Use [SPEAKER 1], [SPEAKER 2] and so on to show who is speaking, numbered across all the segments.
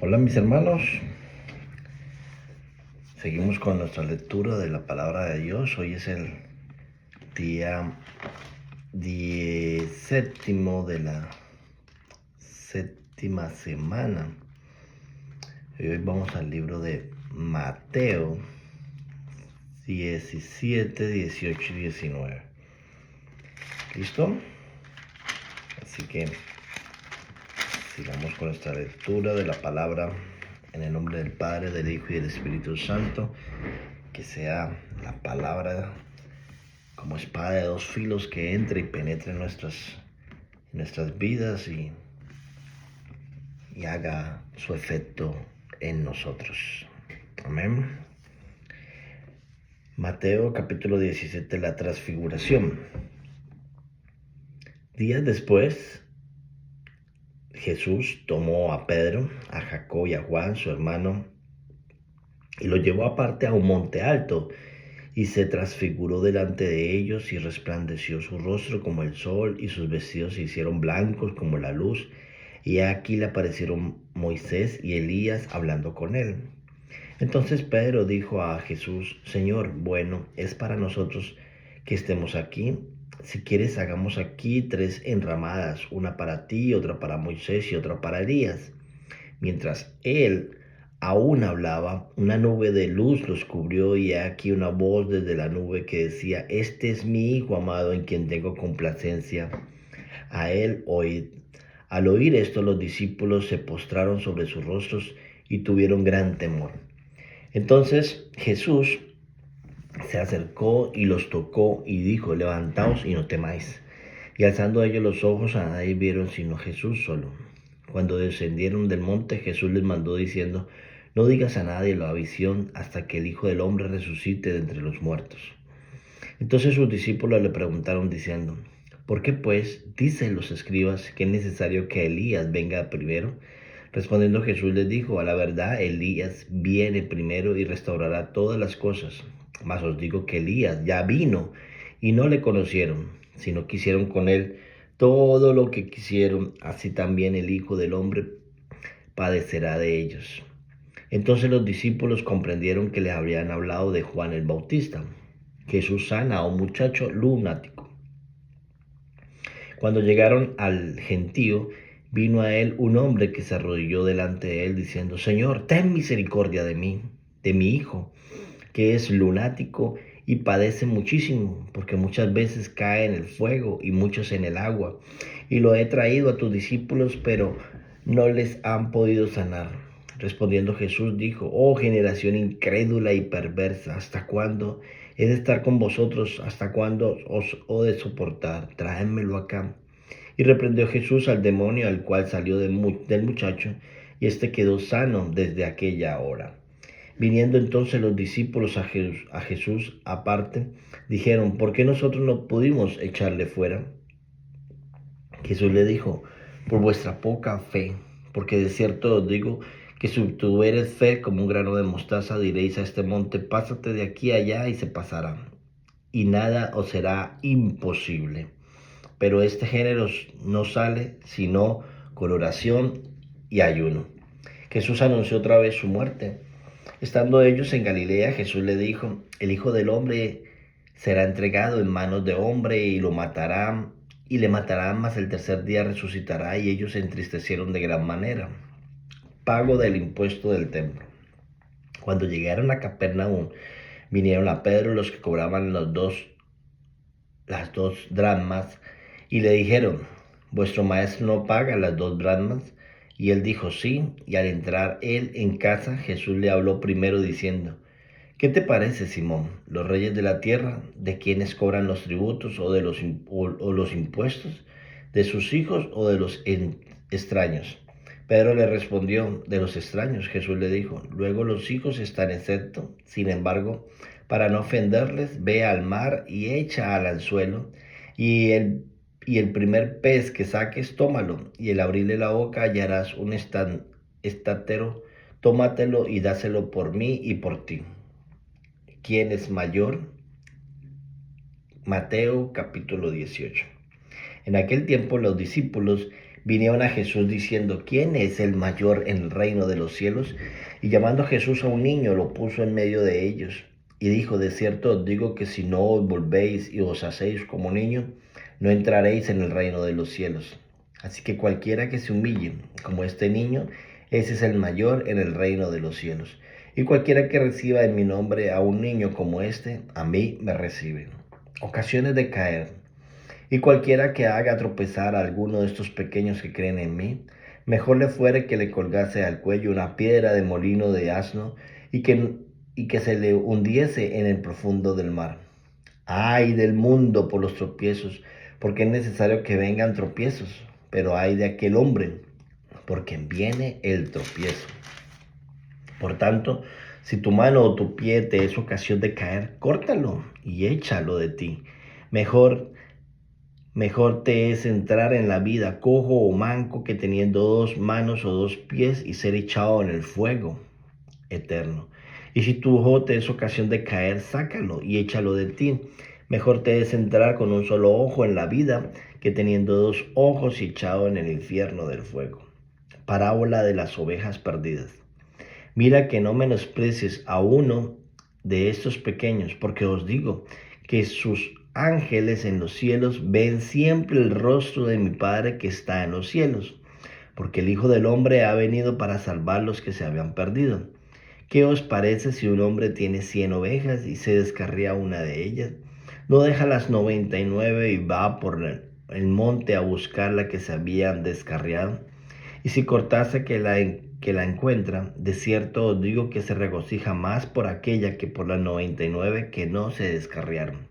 [SPEAKER 1] Hola mis hermanos, seguimos con nuestra lectura de la palabra de Dios. Hoy es el día 17 de la séptima semana. Y hoy vamos al libro de Mateo 17, 18 y 19. ¿Listo? Así que sigamos con nuestra lectura de la palabra en el nombre del Padre, del Hijo y del Espíritu Santo. Que sea la palabra como espada de dos filos que entre y penetre en nuestras vidas y haga su efecto en nosotros. Amén. Mateo capítulo 17, la transfiguración. Días después, Jesús tomó a Pedro, a Jacob y a Juan, su hermano, y los llevó aparte a un monte alto, y se transfiguró delante de ellos, y resplandeció su rostro como el sol, y sus vestidos se hicieron blancos como la luz. Y aquí le aparecieron Moisés y Elías hablando con él. Entonces Pedro dijo a Jesús: Señor, bueno es para nosotros que estemos aquí. Si quieres, hagamos aquí 3 enramadas, una para ti, otra para Moisés y otra para Elías. Mientras él aún hablaba, una nube de luz los cubrió, y aquí una voz desde la nube que decía: Este es mi Hijo amado, en quien tengo complacencia. A él oíd. Al oír esto, los discípulos se postraron sobre sus rostros y tuvieron gran temor. Entonces Jesús se acercó y los tocó y dijo: Levantaos y no temáis. Y alzando ellos los ojos, a nadie vieron sino Jesús solo. Cuando descendieron del monte, Jesús les mandó diciendo: No digas a nadie la visión hasta que el Hijo del Hombre resucite de entre los muertos. Entonces sus discípulos le preguntaron diciendo: ¿Por qué pues dicen los escribas que es necesario que Elías venga primero? Respondiendo Jesús les dijo: A la verdad, Elías viene primero y restaurará todas las cosas. Mas os digo que Elías ya vino y no le conocieron, sino que hicieron con él todo lo que quisieron. Así también el Hijo del Hombre padecerá de ellos. Entonces los discípulos comprendieron que les habían hablado de Juan el Bautista. Jesús sana a un muchacho lunático. Cuando llegaron al gentío, vino a él un hombre que se arrodilló delante de él diciendo: Señor, ten misericordia de mí, de mi hijo, que es lunático y padece muchísimo, porque muchas veces cae en el fuego y muchos en el agua. Y lo he traído a tus discípulos, pero no les han podido sanar. Respondiendo Jesús dijo: Oh generación incrédula y perversa, ¿hasta cuándo he de estar con vosotros? ¿Hasta cuándo os he de soportar? Traédmelo acá. Y reprendió Jesús al demonio, al cual salió del muchacho, y éste quedó sano desde aquella hora. Viniendo entonces los discípulos a Jesús aparte, dijeron: ¿Por qué nosotros no pudimos echarle fuera? Jesús le dijo: Por vuestra poca fe, porque de cierto os digo que si tuviereis fe como un grano de mostaza, diréis a este monte: pásate de aquí a allá, y se pasará, y nada os será imposible. Pero este género no sale sino con oración y ayuno. Jesús anunció otra vez su muerte. Estando ellos en Galilea, Jesús le dijo: El Hijo del Hombre será entregado en manos de hombre, y lo matarán, y le matarán, mas el tercer día resucitará. Y ellos se entristecieron de gran manera. Pago del impuesto del templo. Cuando llegaron a Capernaum, vinieron a Pedro los que cobraban las dos dracmas, y le dijeron: ¿Vuestro maestro no paga las 2 dracmas? Y él dijo: Sí. Y al entrar él en casa, Jesús le habló primero diciendo: ¿Qué te parece, Simón? ¿Los reyes de la tierra, de quienes cobran los tributos o los impuestos? ¿De sus hijos o de los extraños? Pedro le respondió: De los extraños. Jesús le dijo: Luego los hijos están exentos. Sin embargo, para no ofenderles, ve al mar y echa al anzuelo, y el primer pez que saques, tómalo, y al abrirle la boca hallarás un estátero. Tómatelo y dáselo por mí y por ti. ¿Quién es mayor? Mateo capítulo 18. En aquel tiempo los discípulos vinieron a Jesús diciendo, ¿quién es el mayor en el reino de los cielos? Y llamando a Jesús a un niño, lo puso en medio de ellos. Y dijo, de cierto os digo que si no os volvéis y os hacéis como niños, no entraréis en el reino de los cielos. Así que cualquiera que se humille como este niño, ese es el mayor en el reino de los cielos. Y cualquiera que reciba en mi nombre a un niño como este, a mí me recibe. Ocasiones de caer. Y cualquiera que haga tropezar a alguno de estos pequeños que creen en mí, mejor le fuere que le colgase al cuello una piedra de molino de asno y que se le hundiese en el profundo del mar. Ay del mundo por los tropiezos, porque es necesario que vengan tropiezos, pero ay de aquel hombre, por quien viene el tropiezo. Por tanto, si tu mano o tu pie te es ocasión de caer, córtalo y échalo de ti. Mejor te es entrar en la vida cojo o manco que teniendo 2 manos o 2 pies y ser echado en el fuego eterno. Y si tu ojo te es ocasión de caer, sácalo y échalo de ti. Mejor te es entrar con un solo ojo en la vida que teniendo 2 ojos y echado en el infierno del fuego. Parábola de las ovejas perdidas. Mira que no menosprecies a uno de estos pequeños, porque os digo que sus ángeles en los cielos ven siempre el rostro de mi Padre que está en los cielos, porque el Hijo del Hombre ha venido para salvar los que se habían perdido. ¿Qué os parece si un hombre tiene 100 ovejas y se descarría una de ellas? ¿No deja las 99 y va por el monte a buscar la que se habían descarriado? Y si cortase que la encuentra, de cierto os digo que se regocija más por aquella que por las 99 que no se descarriaron.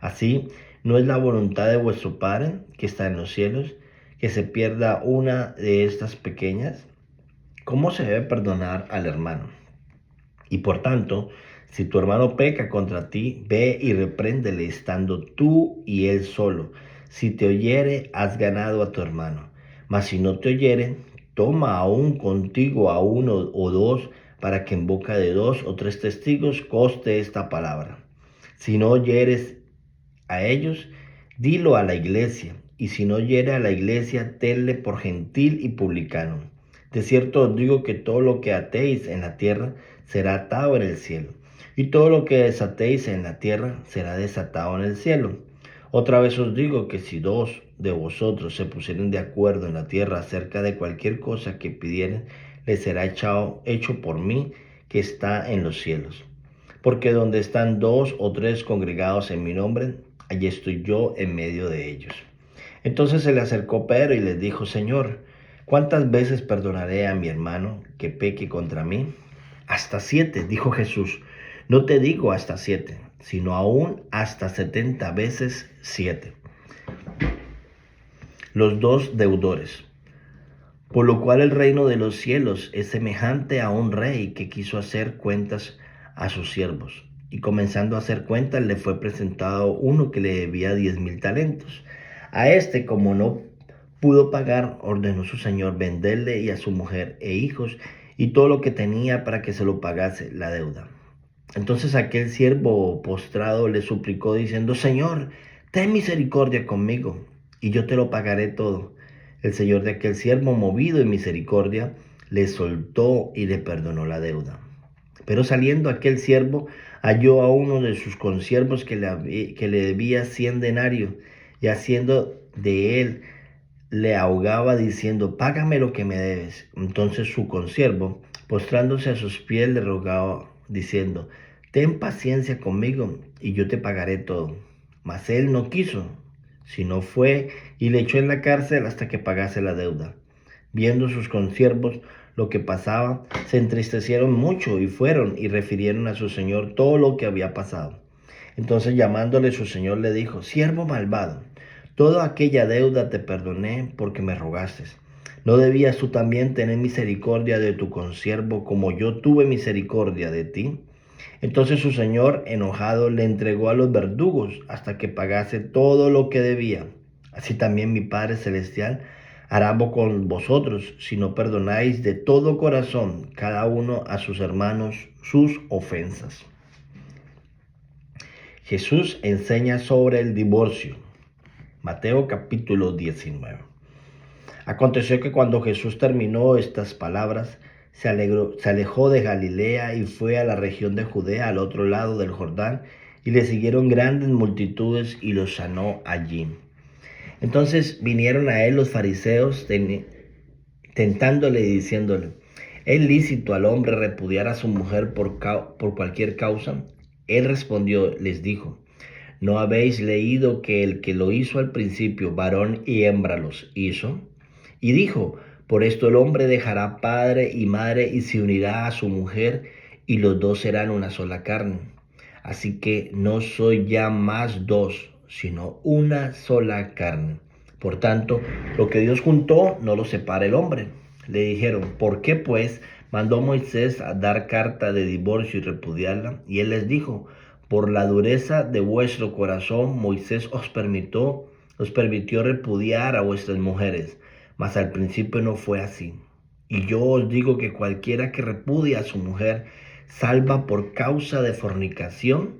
[SPEAKER 1] Así, ¿no es la voluntad de vuestro Padre que está en los cielos que se pierda una de estas pequeñas? ¿Cómo se debe perdonar al hermano? Y por tanto, si tu hermano peca contra ti, ve y repréndele estando tú y él solo. Si te oyere, has ganado a tu hermano. Mas si no te oyere, toma aún contigo a 1 o 2, para que en boca de 2 o 3 testigos conste esta palabra. Si no oyeres a ellos, dilo a la iglesia. Y si no oyere a la iglesia, tenle por gentil y publicano. De cierto os digo que todo lo que atéis en la tierra será atado en el cielo, y todo lo que desatéis en la tierra será desatado en el cielo. Otra vez os digo que si 2 de vosotros se pusieren de acuerdo en la tierra acerca de cualquier cosa que pidieren, les será hecho por mí que está en los cielos. Porque donde están 2 o 3 congregados en mi nombre, allí estoy yo en medio de ellos. Entonces se le acercó Pedro y les dijo, Señor, ¿cuántas veces perdonaré a mi hermano que peque contra mí? Hasta 7, dijo Jesús. No te digo hasta 7, sino aún hasta 70 veces 7. Los 2 deudores. Por lo cual el reino de los cielos es semejante a un rey que quiso hacer cuentas a sus siervos. Y comenzando a hacer cuentas, le fue presentado uno que le debía 10,000 talentos. A este, como no pudo pagar, ordenó su señor venderle y a su mujer e hijos y todo lo que tenía para que se lo pagase la deuda. Entonces aquel siervo postrado le suplicó diciendo, Señor, ten misericordia conmigo y yo te lo pagaré todo. El señor de aquel siervo, movido en misericordia, le soltó y le perdonó la deuda. Pero saliendo aquel siervo, halló a uno de sus consiervos que le debía 100 denarios, y haciendo de él, le ahogaba diciendo, págame lo que me debes. Entonces su consiervo, postrándose a sus pies, le rogaba diciendo, ten paciencia conmigo y yo te pagaré todo. Mas él no quiso, sino fue y le echó en la cárcel hasta que pagase la deuda. Viendo sus consiervos lo que pasaba, se entristecieron mucho y fueron y refirieron a su señor todo lo que había pasado. Entonces llamándole su señor le dijo, siervo malvado, toda aquella deuda te perdoné porque me rogaste. ¿No debías tú también tener misericordia de tu consiervo como yo tuve misericordia de ti? Entonces su señor, enojado, le entregó a los verdugos hasta que pagase todo lo que debía. Así también mi Padre Celestial hará con vosotros si no perdonáis de todo corazón cada uno a sus hermanos sus ofensas. Jesús enseña sobre el divorcio. Mateo capítulo 19. Aconteció que cuando Jesús terminó estas palabras, se alejó de Galilea y fue a la región de Judea, al otro lado del Jordán, y le siguieron grandes multitudes y los sanó allí. Entonces vinieron a él los fariseos tentándole y diciéndole: ¿es lícito al hombre repudiar a su mujer por cualquier causa? Él respondió, les dijo: ¿no habéis leído que el que lo hizo al principio, varón y hembra los hizo? Y dijo: por esto el hombre dejará padre y madre y se unirá a su mujer, y los dos serán una sola carne. Así que no soy ya más dos, sino una sola carne. Por tanto, lo que Dios juntó, no lo separa el hombre. Le dijeron: ¿por qué pues mandó Moisés a dar carta de divorcio y repudiarla? Y él les dijo: por la dureza de vuestro corazón, Moisés os permitió repudiar a vuestras mujeres, mas al principio no fue así. Y yo os digo que cualquiera que repudia a su mujer, salvo por causa de fornicación,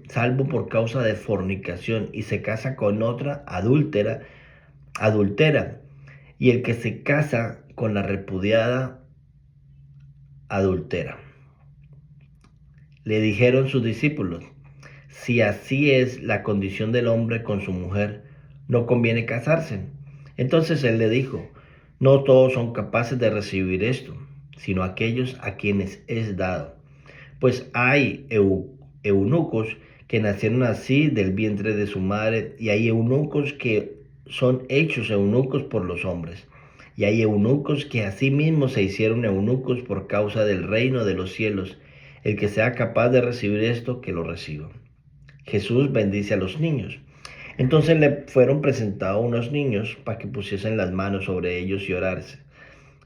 [SPEAKER 1] y se casa con otra, adultera, y el que se casa con la repudiada, adultera. Le dijeron sus discípulos: si así es la condición del hombre con su mujer, no conviene casarse. Entonces él le dijo: no todos son capaces de recibir esto, sino aquellos a quienes es dado. Pues hay eunucos que nacieron así del vientre de su madre, y hay eunucos que son hechos eunucos por los hombres. Y hay eunucos que asimismo se hicieron eunucos por causa del reino de los cielos. El que sea capaz de recibir esto, que lo reciba. Jesús bendice a los niños. Entonces le fueron presentados unos niños para que pusiesen las manos sobre ellos y orarse.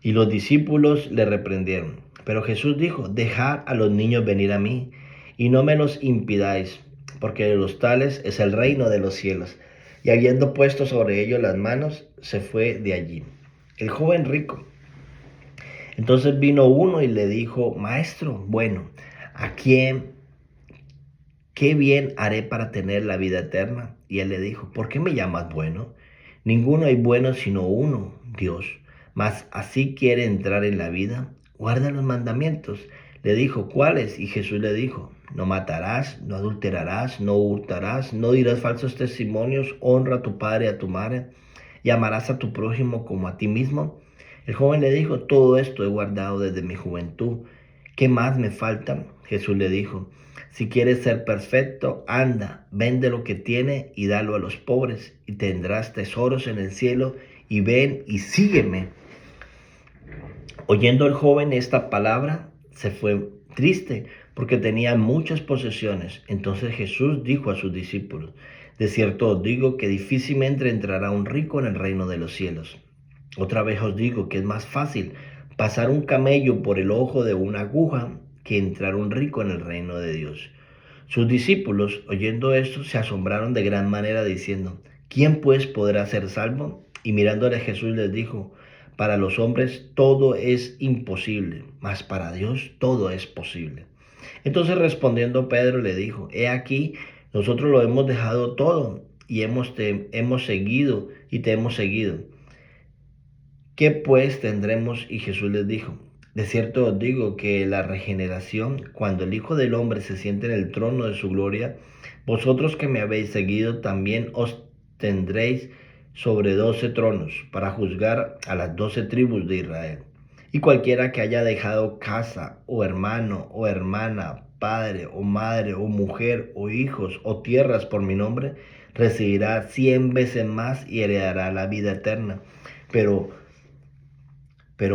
[SPEAKER 1] Y los discípulos le reprendieron. Pero Jesús dijo: dejad a los niños venir a mí, y no me los impidáis, porque de los tales es el reino de los cielos. Y habiendo puesto sobre ellos las manos, se fue de allí. El joven rico. Entonces vino uno y le dijo: maestro, bueno, ¿a quién? ¿qué bien haré para tener la vida eterna? Y él le dijo: ¿por qué me llamas bueno? Ninguno hay bueno sino uno, Dios. Mas así quiere entrar en la vida, guarda los mandamientos. Le dijo: ¿cuáles? Y Jesús le dijo: no matarás, no adulterarás, no hurtarás, no dirás falsos testimonios, honra a tu padre y a tu madre, y amarás a tu prójimo como a ti mismo. El joven le dijo: todo esto he guardado desde mi juventud. ¿Qué más me falta? Jesús le dijo: si quieres ser perfecto, anda, vende lo que tienes y dalo a los pobres, y tendrás tesoros en el cielo, y ven y sígueme. Oyendo el joven esta palabra, se fue triste, porque tenía muchas posesiones. Entonces Jesús dijo a sus discípulos: de cierto os digo que difícilmente entrará un rico en el reino de los cielos. Otra vez os digo que es más fácil pasar un camello por el ojo de una aguja que entrar un rico en el reino de Dios. Sus discípulos, oyendo esto, se asombraron de gran manera, diciendo: ¿quién pues podrá ser salvo? Y mirándole Jesús les dijo: para los hombres todo es imposible, mas para Dios todo es posible. Entonces respondiendo Pedro le dijo: he aquí, nosotros lo hemos dejado todo y te hemos seguido. ¿Qué pues tendremos? Y Jesús les dijo: de cierto os digo que la regeneración, cuando el Hijo del Hombre se siente en el trono de su gloria, vosotros que me habéis seguido también os tendréis sobre 12 tronos para juzgar a las 12 tribus de Israel. Y cualquiera que haya dejado casa, o hermano, o hermana, padre, o madre, o mujer, o hijos, o tierras por mi nombre, recibirá 100 veces más y heredará la vida eterna. Pero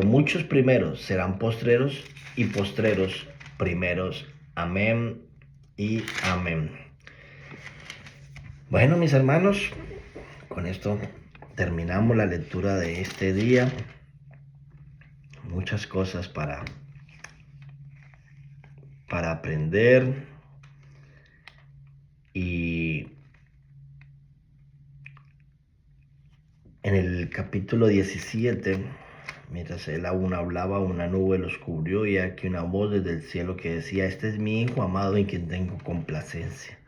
[SPEAKER 1] muchos primeros serán postreros, y postreros primeros. Amén y amén. Bueno, mis hermanos, con esto terminamos la lectura de este día. Muchas cosas para aprender. Y en el capítulo 17, mientras él aún hablaba, una nube los cubrió, y aquí una voz desde el cielo que decía: este es mi Hijo amado en quien tengo complacencia.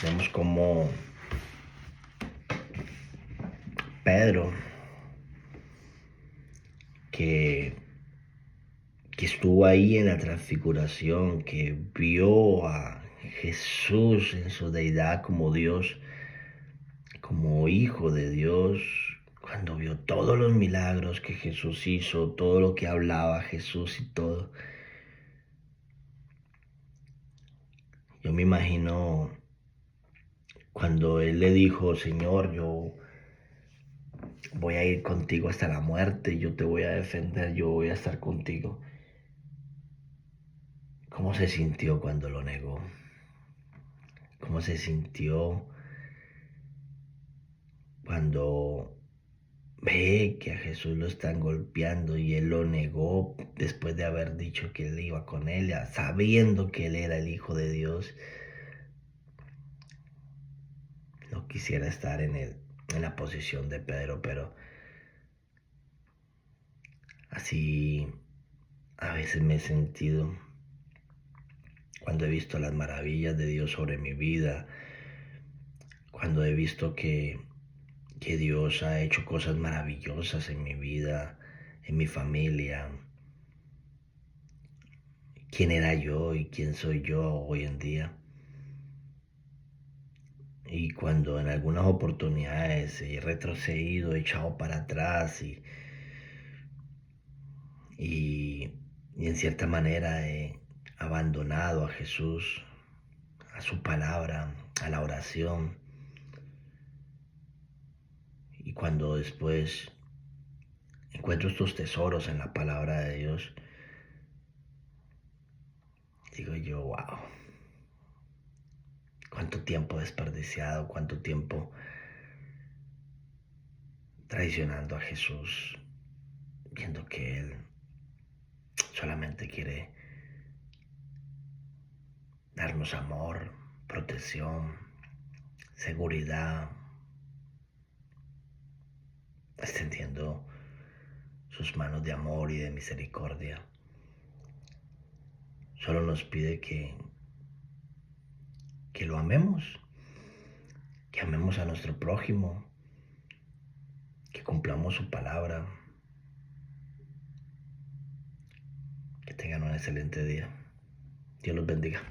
[SPEAKER 1] Vemos como Pedro que, que estuvo ahí en la transfiguración, que vio a Jesús en su deidad como Dios, como hijo de Dios, cuando vio todos los milagros que Jesús hizo, todo lo que hablaba Jesús y todo. Yo me imagino cuando él le dijo, Señor, yo voy a ir contigo hasta la muerte, yo te voy a defender, yo voy a estar contigo. ¿Cómo se sintió cuando lo negó? ¿Cómo se sintió cuando ve que a Jesús lo están golpeando y él lo negó después de haber dicho que él iba con él, sabiendo que él era el Hijo de Dios? No quisiera estar en la posición de Pedro, pero así a veces me he sentido cuando he visto las maravillas de Dios sobre mi vida, cuando he visto que Dios ha hecho cosas maravillosas en mi vida, en mi familia. ¿Quién era yo y quién soy yo hoy en día? Y cuando en algunas oportunidades he retrocedido, he echado para atrás y, y en cierta manera he abandonado a Jesús, a su palabra, a la oración. Y cuando después encuentro estos tesoros en la palabra de Dios, digo yo, wow, cuánto tiempo desperdiciado, cuánto tiempo traicionando a Jesús, viendo que Él solamente quiere darnos amor, protección, seguridad, extendiendo sus manos de amor y de misericordia. Solo nos pide que lo amemos, que amemos a nuestro prójimo, que cumplamos su palabra. Que tengan un excelente día. Dios los bendiga.